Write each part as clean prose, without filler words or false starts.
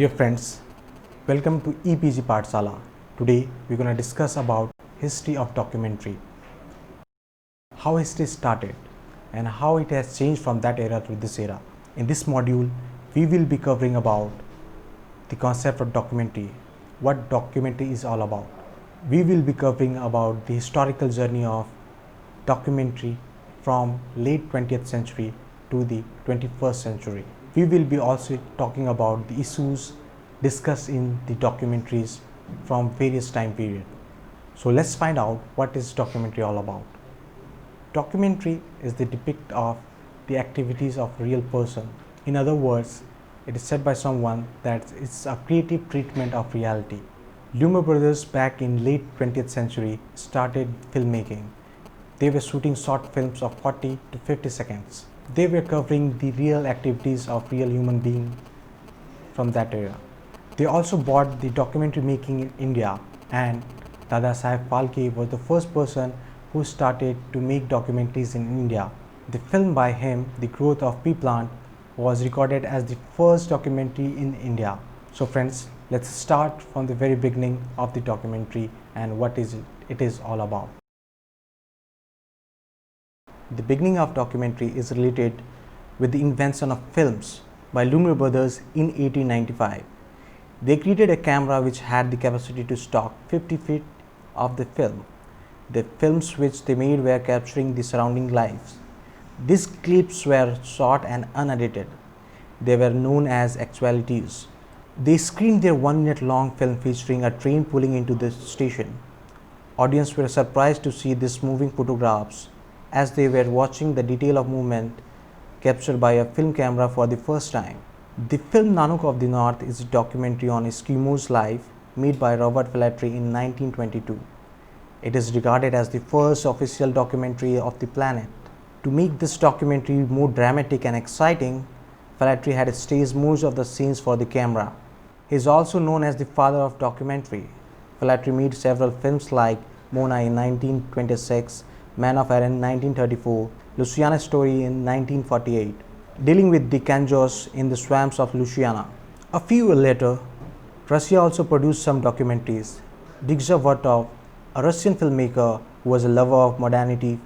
Dear friends, welcome to EPG Pathsala. Today we're going to discuss about history of documentary, how history started and how it has changed from that era to this era. In this module, we will be covering about the concept of documentary, what documentary is all about. We will be covering about the historical journey of documentary from late 20th century to the 21st century. We will be also talking about the issues discussed in the documentaries from various time period. So let's find out what is documentary all about. Documentary is the depict of the activities of a real person. In other words, it is said by someone that it's a creative treatment of reality. Lumiere brothers back in late 20th century started filmmaking. They were shooting short films of 40 to 50 seconds. They were covering the real activities of real human beings from that era. They also brought the documentary making in India, and Dada Saheb Phalke was the first person who started to make documentaries in India. The film by him, The Growth of Pea Plant, was recorded as the first documentary in India. So friends, let's start from the very beginning of the documentary and what it is all about. The beginning of documentary is related with the invention of films by Lumiere brothers in 1895. They created a camera which had the capacity to stock 50 feet of the film. The films which they made were capturing the surrounding lives. These clips were short and unedited. They were known as actualities. They screened their 1 minute long film featuring a train pulling into the station. Audience were surprised to see these moving photographs as they were watching the detail of movement captured by a film camera for the first time. The film Nanook of the North is a documentary on Eskimos' life made by Robert Flatiron in 1922. It is regarded as the first official documentary of the planet. To make this documentary more dramatic and exciting, Flatiron had staged most of the scenes for the camera. He is also known as the father of documentary. Flatiron made several films like Mona in 1926, Man of Iron in 1934, Louisiana Story in 1948, dealing with the Kanjos in the swamps of Louisiana. A few years later, Russia also produced some documentaries. Digza Vertov, a Russian filmmaker who was a lover of modernity,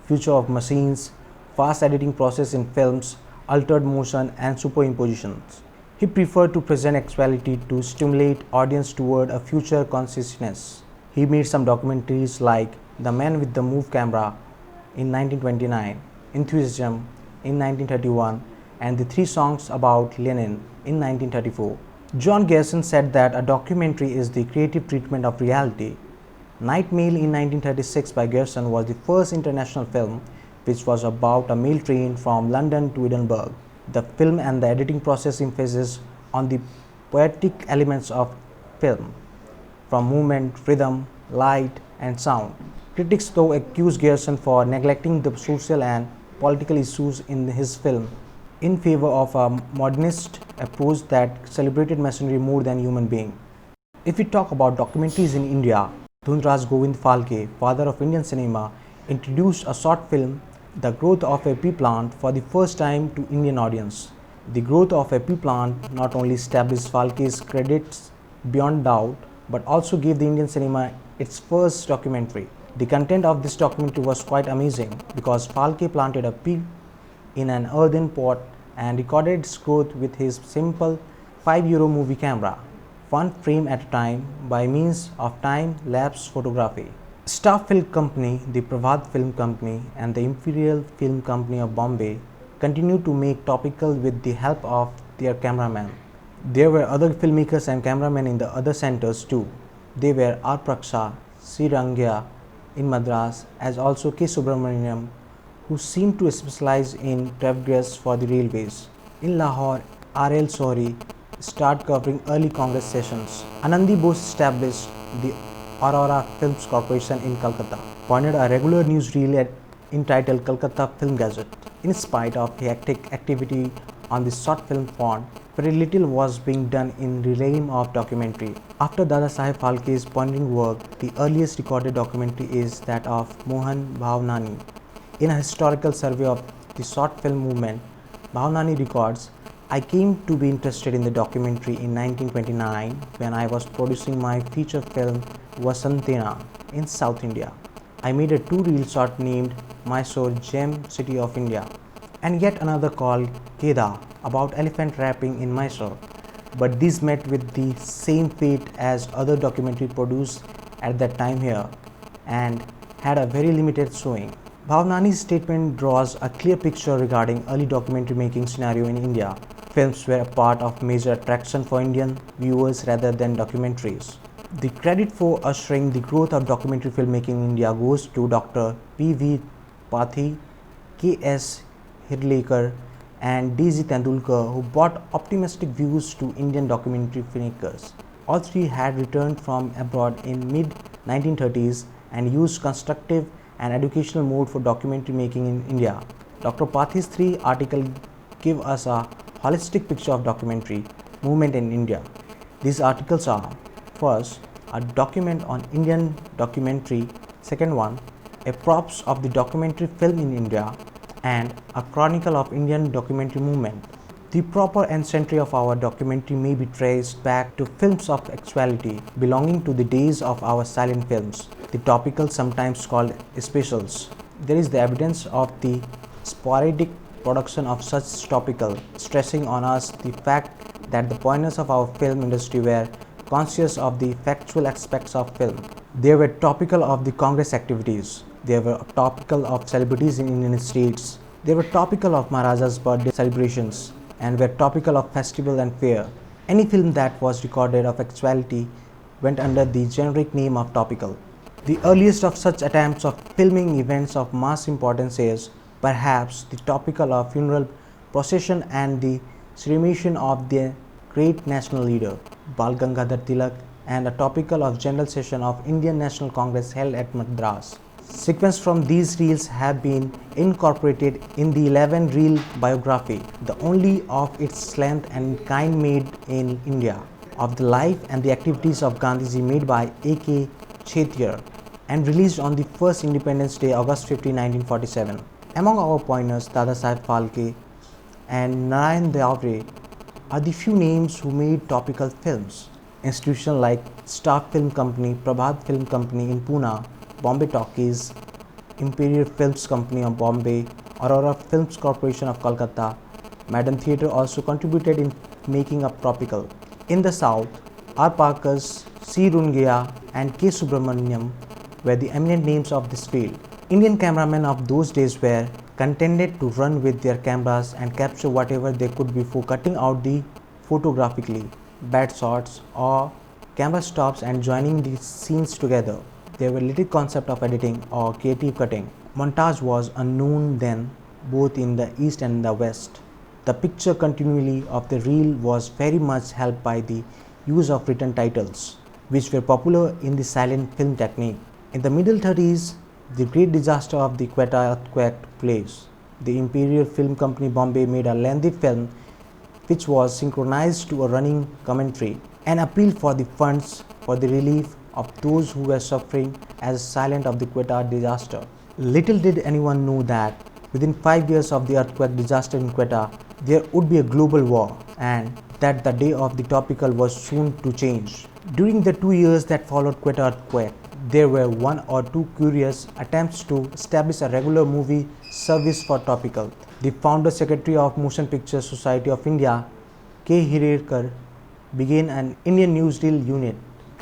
future of machines, fast editing process in films, altered motion and superimpositions. He preferred to present actuality to stimulate audience toward a future consciousness. He made some documentaries like The Man with the Move Camera in 1929, Enthusiasm in 1931, and the 3 songs about Lenin in 1934. John Gerson said that a documentary is the creative treatment of reality. Night Mail in 1936 by Gerson was the first international film which was about a mail train from London to Edinburgh. The film and the editing process emphasizes on the poetic elements of film, from movement, rhythm, light, and sound. Critics though accused Gerson for neglecting the social and political issues in his film in favor of a modernist approach that celebrated masonry more than human being. If we talk about documentaries in India, Dhunraj Govind Phalke, father of Indian cinema, introduced a short film, The Growth of a Pea Plant, for the first time to Indian audience. The Growth of a Pea Plant not only established Phalke's credits beyond doubt, but also gave the Indian cinema its first documentary. The content of this documentary was quite amazing because Phalke planted a pea in an earthen pot and recorded its growth with his simple €5 movie camera, 1 frame at a time by means of time-lapse photography. Star Film Company, the Prabhat Film Company and the Imperial Film Company of Bombay continued to make topical with the help of their cameramen. There were other filmmakers and cameramen in the other centers too. They were R. Praksha, C. Rangya in Madras, as also K. Subramaniam, who seemed to specialize in travegrass for the railways. In Lahore, R. L. Sohri started covering early Congress sessions. Anandi Bose established the Aurora Films Corporation in Calcutta, appointed a regular newsreel entitled Calcutta Film Gazette. In spite of the hectic activity on the short film front, very little was being done in the realm of documentary. After Dada Saheb Phalke's pioneering work, the earliest recorded documentary is that of Mohan Bhavnani. In a historical survey of the short film movement, Bhavnani records, I came to be interested in the documentary in 1929 when I was producing my feature film Vasantena in South India. I made a two-reel short named Mysore Gem City of India and yet another called Keda about elephant rapping in Mysore. But these met with the same fate as other documentary produced at that time here and had a very limited showing. Bhavnani's statement draws a clear picture regarding early documentary making scenario in India. Films were a part of major attraction for Indian viewers rather than documentaries. The credit for ushering the growth of documentary filmmaking in India goes to Dr. P.V. Pathi, K.S. Hirlekar and D.G. Tendulkar, who brought optimistic views to Indian documentary filmmakers. All three had returned from abroad in mid-1930s and used constructive and educational mode for documentary making in India. Dr. Pathi's three articles give us a holistic picture of documentary movement in India. These articles are: first, a document on Indian documentary; second one, a props of the documentary film in India; and a chronicle of Indian documentary movement. The proper ancestry of our documentary may be traced back to films of actuality belonging to the days of our silent films, the topical sometimes called specials. There is the evidence of the sporadic production of such topical, stressing on us the fact that the pioneers of our film industry were conscious of the factual aspects of film. They were topical of the Congress activities. They were topical of celebrities in Indian states. They were topical of Maharaja's birthday celebrations and were topical of festival and fair. Any film that was recorded of actuality went under the generic name of topical. The earliest of such attempts of filming events of mass importance is perhaps the topical of funeral procession and the cremation of the great national leader Bal Gangadhar Tilak, and a topical of general session of Indian National Congress held at Madras. Sequences from these reels have been incorporated in the 11-reel biography, the only of its length and kind made in India, of the life and the activities of Gandhiji, made by A.K. Chettiar and released on the first Independence Day, August 15, 1947. Among our pioneers, Dadasaheb Phalke and Narayan Davre are the few names who made topical films. Institutions like Star Film Company, Prabhat Film Company in Pune, Bombay Talkies, Imperial Films Company of Bombay, Aurora Films Corporation of Kolkata, Madam Theatre also contributed in making up topical. In the South, R. Parkers, C. Rungia and K. Subramaniam were the eminent names of this field. Indian cameramen of those days were contented to run with their cameras and capture whatever they could before cutting out the photographically bad shots or camera stops and joining the scenes together. There were little concept of editing or creative cutting. Montage was unknown then, both in the East and the West. The picture continuity of the reel was very much helped by the use of written titles, which were popular in the silent film technique. In the middle 30s, the great disaster of the Quetta earthquake took place. The Imperial Film Company Bombay made a lengthy film which was synchronized to a running commentary and appealed for the funds for the relief of those who were suffering as silent of the Quetta disaster. Little did anyone know that within 5 years of the earthquake disaster in Quetta, there would be a global war and that the day of the topical was soon to change. During the 2 years that followed Quetta earthquake, there were one or two curious attempts to establish a regular movie service for topical. The founder secretary of Motion Picture Society of India, K. Hirlekar, began an Indian newsreel unit.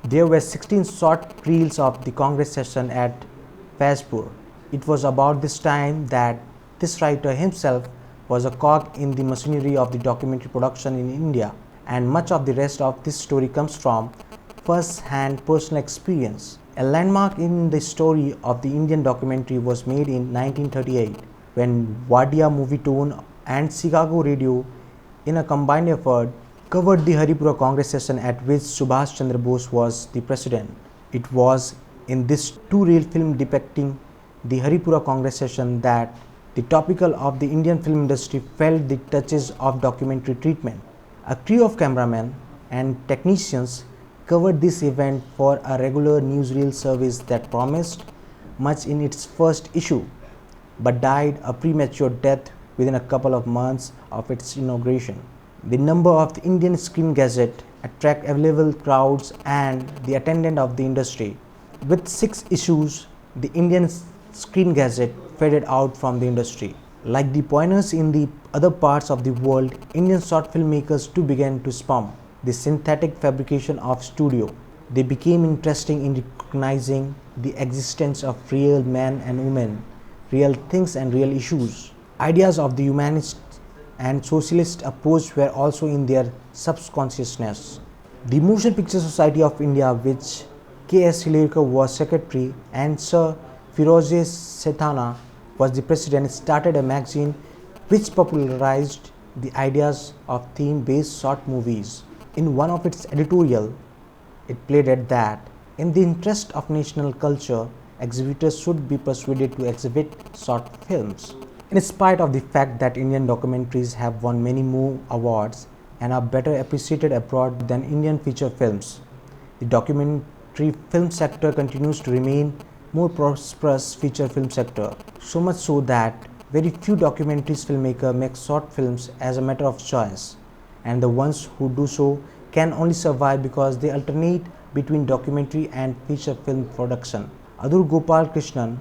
There were 16 short reels of the Congress session at Faizpur. It was about this time that this writer himself was a cog in the machinery of the documentary production in India, and much of the rest of this story comes from first-hand personal experience. A landmark in the story of the Indian documentary was made in 1938 when Wadia Movietone and Chicago Radio, in a combined effort, covered the Haripura Congress session at which Subhash Chandra Bose was the president. It was in this two-reel film depicting the Haripura Congress session that the topical of the Indian film industry felt the touches of documentary treatment. A crew of cameramen and technicians covered this event for a regular newsreel service that promised much in its first issue, but died a premature death within a couple of months of its inauguration. The number of the Indian Screen Gazette attract available crowds and the attendant of the industry. With 6 issues, the Indian Screen Gazette faded out from the industry. Like the pioneers in the other parts of the world, Indian short filmmakers too began to spurn the synthetic fabrication of studio. They became interested in recognizing the existence of real men and women, real things and real issues. Ideas of the humanist and socialist approach were also in their subconsciousness. The Motion Picture Society of India, which K.S. Hilirkar was secretary and Sir Firoze Sethana was the president, started a magazine which popularized the ideas of theme-based short movies. In one of its editorial, it pleaded that in the interest of national culture, exhibitors should be persuaded to exhibit short films. In spite of the fact that Indian documentaries have won many more awards and are better appreciated abroad than Indian feature films, the documentary film sector continues to remain more prosperous feature film sector. So much so that very few documentaries filmmakers make short films as a matter of choice, and the ones who do so can only survive because they alternate between documentary and feature film production. Adur Gopal Krishnan,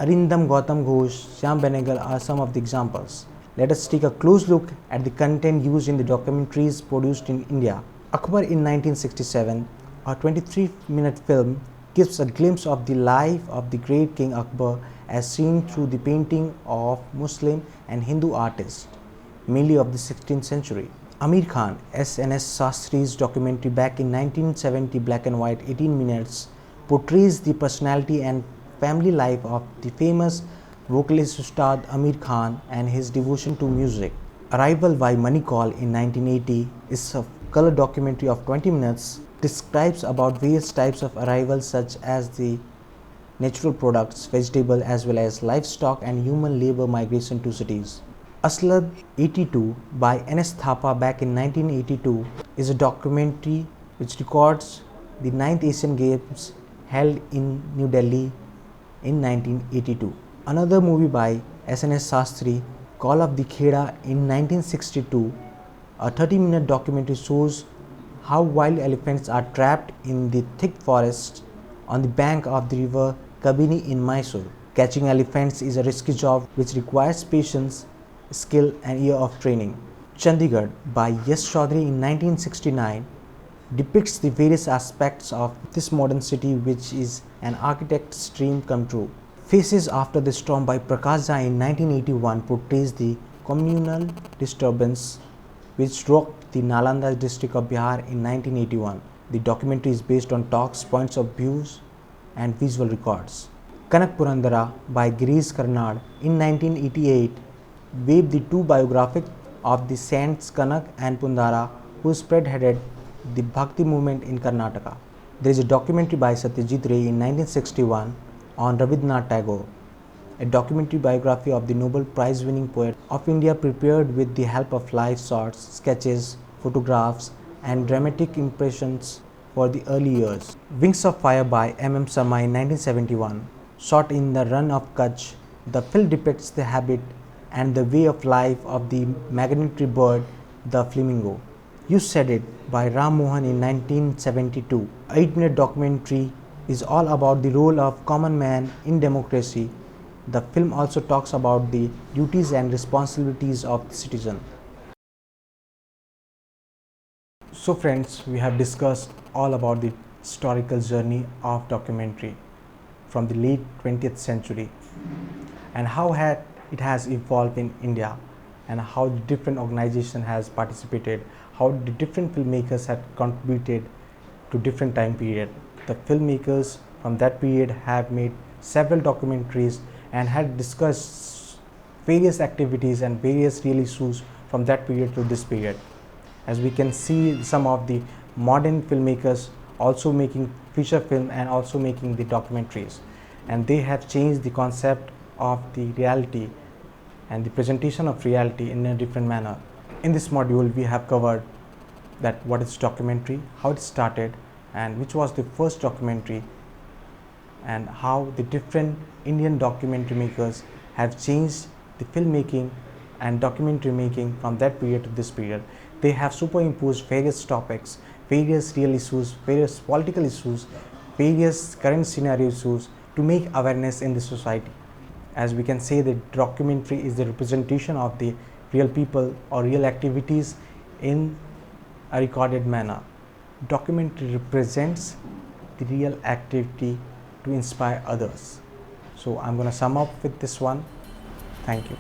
Arindam Gautam Ghosh, Shyam Benegal are some of the examples. Let us take a close look at the content used in the documentaries produced in India. Akbar in 1967, a 23-minute film, gives a glimpse of the life of the great King Akbar as seen through the painting of Muslim and Hindu artists, mainly of the 16th century. Amir Khan, S.N.S. Shastri's documentary back in 1970, black and white, 18 minutes, portrays the personality and family life of the famous vocalist Ustad Amir Khan and his devotion to music. Arrival by Money Call in 1980 is a color documentary of 20 minutes, describes about various types of arrivals such as the natural products, vegetable as well as livestock and human labor migration to cities. Aslad 82 by N.S. Thapa back in 1982 is a documentary which records the 9th Asian Games held in New Delhi in 1982. Another movie by S.N.S. Shastri, Call of the Kheda in 1962, a 30-minute documentary shows how wild elephants are trapped in the thick forests on the bank of the river Kabini in Mysore. Catching elephants is a risky job which requires patience, skill and year of training. Chandigarh by Yash Chaudhary in 1969 depicts the various aspects of this modern city which is an architect's dream come true. Faces After the Storm by Prakash Jha in 1981 portrays the communal disturbance which rocked the Nalanda district of Bihar in 1981. The documentary is based on talks, points of views and visual records. Kanak Purandara by Girish Karnad in 1988 waved the two biographies of the saints Kanak and Pundara who spearheaded the Bhakti movement in Karnataka. There is a documentary by Satyajit Ray in 1961 on Rabindranath Tagore, a documentary biography of the Nobel Prize winning poet of India prepared with the help of live shots, sketches, photographs and dramatic impressions for the early years. Wings of Fire by M.M. Sharma in 1971, shot in the run of Kutch, the film depicts the habit and the way of life of the migratory bird, the flamingo. You Said It by Ram Mohan in 1972, an 8-minute documentary is all about the role of common man in democracy. The film also talks about the duties and responsibilities of the citizen. So friends, we have discussed all about the historical journey of documentary from the late 20th century and how it has evolved in India and how the different organization has participated, how the different filmmakers have contributed to different time period. The filmmakers from that period have made several documentaries and had discussed various activities and various real issues from that period to this period. As we can see, some of the modern filmmakers also making feature film and also making the documentaries, and they have changed the concept of the reality and the presentation of reality in a different manner. In this module, we have covered that what is documentary, how it started, and which was the first documentary, and how the different Indian documentary makers have changed the filmmaking and documentary making from that period to this period. they have superimposed various topics, various real issues, various political issues, various current scenario issues to make awareness in the society. As we can say, the documentary is the representation of the real people or real activities in a recorded manner. Documentary represents the real activity to inspire others. So I'm going to sum up with this one. Thank you.